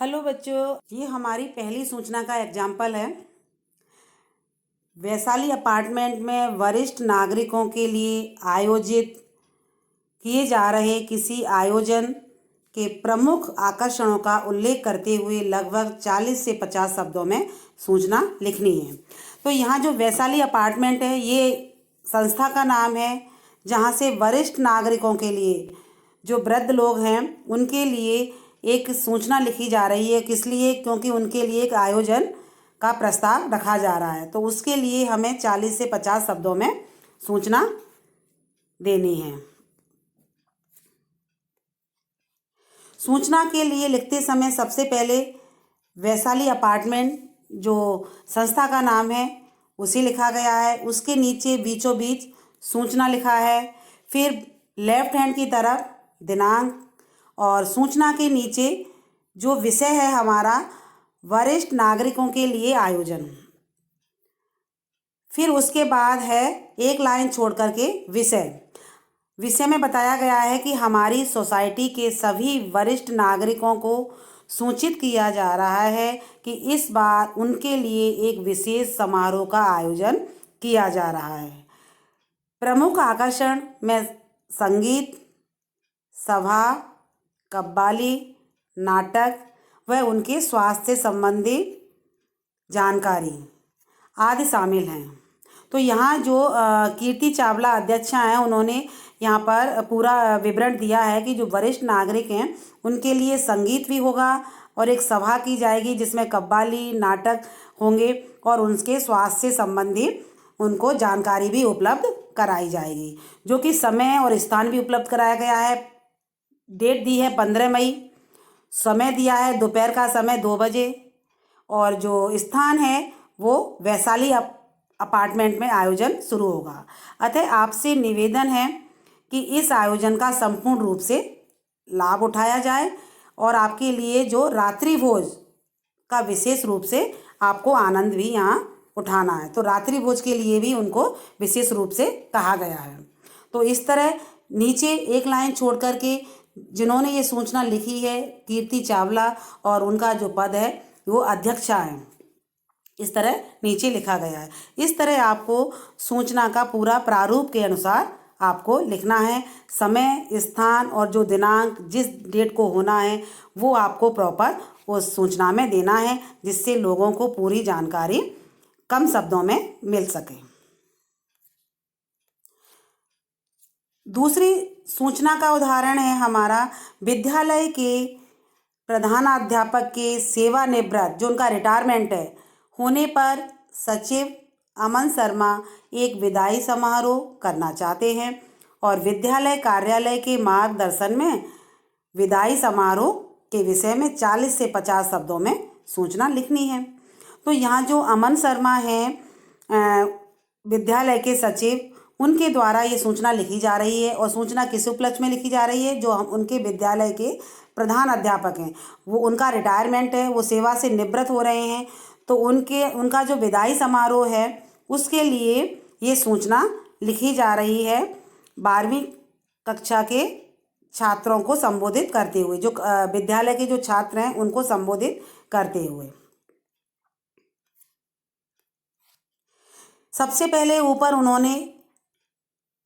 Hello बच्चों, ये हमारी पहली सूचना का एग्जाम्पल है। वैशाली अपार्टमेंट में वरिष्ठ नागरिकों के लिए आयोजित किए जा रहे किसी आयोजन के प्रमुख आकर्षणों का उल्लेख करते हुए लगभग 40 से 50 शब्दों में सूचना लिखनी है। तो यहाँ जो वैशाली अपार्टमेंट है, ये संस्था का नाम है, जहाँ से वरिष्ठ नागरिकों के लिए, जो वृद्ध लोग हैं, उनके लिए एक सूचना लिखी जा रही है। किस लिए? क्योंकि उनके लिए एक आयोजन का प्रस्ताव रखा जा रहा है। तो उसके लिए हमें 40 से 50 शब्दों में सूचना देनी है। सूचना के लिए लिखते समय सबसे पहले वैशाली अपार्टमेंट जो संस्था का नाम है उसे लिखा गया है। उसके नीचे बीचों बीच सूचना लिखा है। फिर लेफ्ट हैंड की तरफ दिनांक, और सूचना के नीचे जो विषय है हमारा, वरिष्ठ नागरिकों के लिए आयोजन। फिर उसके बाद है एक लाइन छोड़ करके विषय में बताया गया है कि हमारी सोसाइटी के सभी वरिष्ठ नागरिकों को सूचित किया जा रहा है कि इस बार उनके लिए एक विशेष समारोह का आयोजन किया जा रहा है। प्रमुख आकर्षण में संगीत, सभा, कव्वाली, नाटक व उनके स्वास्थ्य से संबंधित जानकारी आदि शामिल हैं। तो यहाँ जो कीर्ति चावला अध्यक्षा हैं, उन्होंने यहाँ पर पूरा विवरण दिया है कि जो वरिष्ठ नागरिक हैं उनके लिए संगीत भी होगा और एक सभा की जाएगी जिसमें कव्वाली, नाटक होंगे और उनके स्वास्थ्य से संबंधित उनको जानकारी भी उपलब्ध कराई जाएगी, जो कि समय और स्थान भी उपलब्ध कराया गया है। डेट दी है 15 मई, समय दिया है दोपहर का समय 2 बजे, और जो स्थान है वो वैशाली अपार्टमेंट में आयोजन शुरू होगा। अतः आपसे निवेदन है कि इस आयोजन का संपूर्ण रूप से लाभ उठाया जाए और आपके लिए जो रात्रि भोज का विशेष रूप से आपको आनंद भी यहाँ उठाना है। तो रात्रि भोज के लिए भी उनको विशेष रूप से कहा गया है। तो इस तरह नीचे एक लाइन छोड़ करके जिन्होंने ये सूचना लिखी है, कीर्ति चावला, और उनका जो पद है वो अध्यक्षा है, इस तरह नीचे लिखा गया है। इस तरह आपको सूचना का पूरा प्रारूप के अनुसार आपको लिखना है। समय, स्थान और जो दिनांक जिस डेट को होना है वो आपको प्रॉपर उस सूचना में देना है, जिससे लोगों को पूरी जानकारी कम शब्दों में मिल सके। दूसरी सूचना का उदाहरण है हमारा विद्यालय के प्रधानाध्यापक के सेवानिवृत्त, जो उनका रिटायरमेंट है, होने पर सचिव अमन शर्मा एक विदाई समारोह करना चाहते हैं और विद्यालय कार्यालय के मार्गदर्शन में विदाई समारोह के विषय में 40 से 50 शब्दों में सूचना लिखनी है। तो यहाँ जो अमन शर्मा हैं विद्यालय के सचिव, उनके द्वारा ये सूचना लिखी जा रही है। और सूचना किस उपलक्ष्य में लिखी जा रही है? जो हम उनके विद्यालय के प्रधान अध्यापक हैं, वो उनका रिटायरमेंट है, वो सेवा से निवृत्त हो रहे हैं, तो उनका जो विदाई समारोह है उसके लिए ये सूचना लिखी जा रही है 12वीं कक्षा के छात्रों को संबोधित करते हुए, जो विद्यालय के जो छात्र हैं उनको संबोधित करते हुए। सबसे पहले ऊपर उन्होंने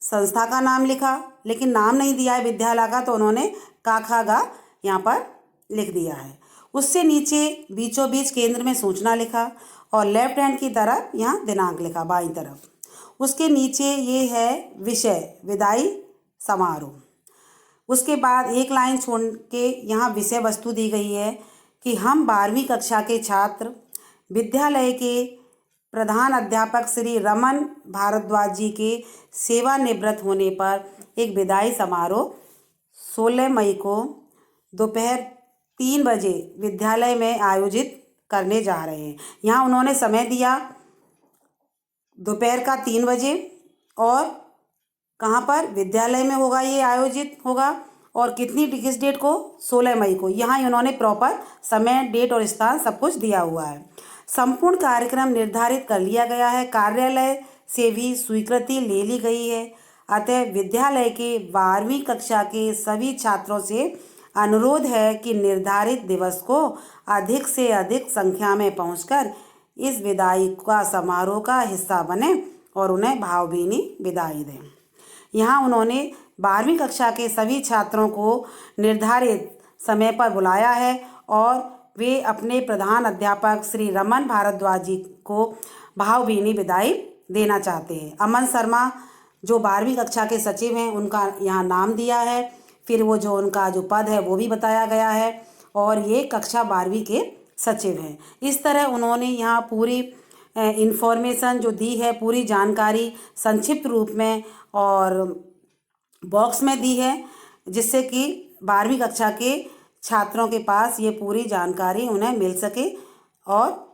संस्था का नाम लिखा, लेकिन नाम नहीं दिया है विद्यालय का, तो उन्होंने का खा गा यहाँ पर लिख दिया है। उससे नीचे बीचों बीच केंद्र में सूचना लिखा और लेफ्ट हैंड की तरफ यहाँ दिनांक लिखा बाईं तरफ। उसके नीचे ये है विषय, विदाई समारोह। उसके बाद एक लाइन छोड़ के यहाँ विषय वस्तु दी गई है कि हम 12वीं कक्षा के छात्र विद्यालय के प्रधान अध्यापक श्री रमन भारद्वाज जी के सेवानिवृत्त होने पर एक विदाई समारोह 16 मई को दोपहर 3 बजे विद्यालय में आयोजित करने जा रहे हैं। यहाँ उन्होंने समय दिया दोपहर का 3 बजे, और कहाँ पर? विद्यालय में होगा, ये आयोजित होगा, और किस डेट को? 16 मई को। यहाँ उन्होंने प्रॉपर समय, डेट और स्थान सब कुछ दिया हुआ है। संपूर्ण कार्यक्रम निर्धारित कर लिया गया है, कार्यालय से भी स्वीकृति ले ली गई है। अतः विद्यालय के 12वीं कक्षा के सभी छात्रों से अनुरोध है कि निर्धारित दिवस को अधिक से अधिक संख्या में पहुंचकर इस विदाई का समारोह का हिस्सा बने और उन्हें भावभीनी विदाई दें। यहाँ उन्होंने 12वीं कक्षा के सभी छात्रों को निर्धारित समय पर बुलाया है और वे अपने प्रधान अध्यापक श्री रमन भारद्वाज जी को भावभीनी विदाई देना चाहते हैं। अमन शर्मा जो 12वीं कक्षा के सचिव हैं, उनका यहाँ नाम दिया है, फिर वो जो उनका जो पद है वो भी बताया गया है, और ये कक्षा 12वीं के सचिव हैं। इस तरह उन्होंने यहाँ पूरी इन्फॉर्मेशन जो दी है, पूरी जानकारी संक्षिप्त रूप में और बॉक्स में दी है, जिससे कि 12वीं कक्षा के छात्रों के पास ये पूरी जानकारी उन्हें मिल सके और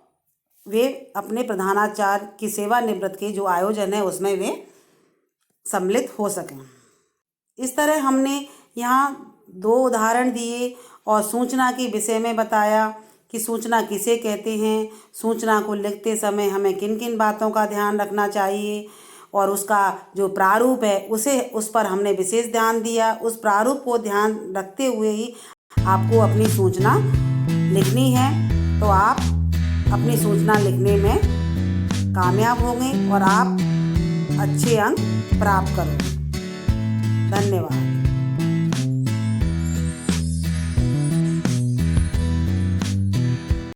वे अपने प्रधानाचार्य की सेवानिवृत्त के जो आयोजन है उसमें वे सम्मिलित हो सकें। इस तरह हमने यहाँ 2 उदाहरण दिए और सूचना के विषय में बताया कि सूचना किसे कहते हैं, सूचना को लिखते समय हमें किन किन बातों का ध्यान रखना चाहिए, और उसका जो प्रारूप है उस पर हमने विशेष ध्यान दिया। उस प्रारूप को ध्यान रखते हुए ही आपको अपनी सूचना लिखनी है, तो आप अपनी सूचना लिखने में कामयाब होंगे और आप अच्छे अंक प्राप्त करोगे। धन्यवाद।